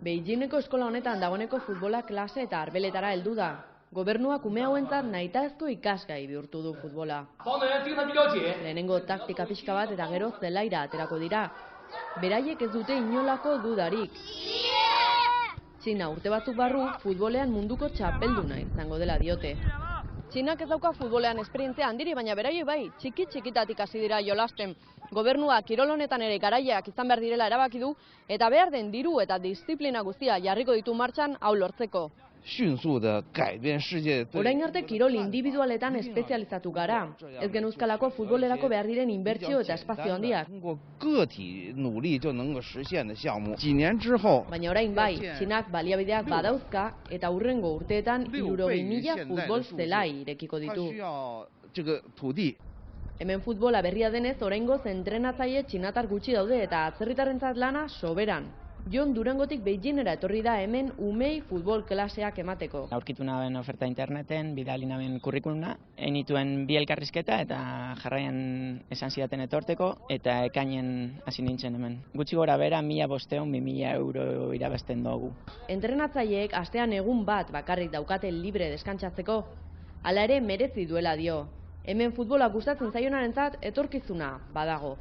Beijingeko eskola honetan dagoeneko futbola klase eta arbeletara heldu da. Gobernuak ume hauentzat nahitaezko ikasgai bihurtu du futbola. Lehenengo taktika pixka bat eta gero zelaira aterako dira. Beraiek ez dute inolako dudarik. Txina urte batzuk barru futbolean munduko txapelduna izango dela diote. Txinak ez dauka futbolean esperientzia handiri, baina beraiek bai, txiki-txikitatik hasi dira jolasten. Gobernuak kirol honetan ere garaiak izan behar direla erabaki du, eta behar den diru eta disiplina guztia jarriko ditu martxan hau lortzeko. Orain arte kirol individualetan espezializatu gara. Ez genuzkalako futbolerako behar diren inbertsio eta espazio handiak. Baina orain bai, Txinak baliabideak badauzka eta hurrengo urteetan 60.000 futbol zelai irekiko ditu. Hemen futbola berria denez, oraingoz entrenatzaile txinatar gutxi daude eta atzerritarrentzat lana soberan. Jon Durangotik Beijingera etorri da hemen umei futbol klaseak emateko. Aurkitu naben oferta interneten, bidali naben kurrikuluna, einituen bi elkarrizketa eta jarraian esan zidaten etorteko eta ekainen hasi nintzen hemen. Gutxi gora bera 1.500–2.000 euro irabazten dugu. Entrenatzaileek astean egun bat bakarrik daukate libre deskantsatzeko, hala ere merezi duela dio. Hemen futbola gustatzen zaionarentzat etorkizuna badago.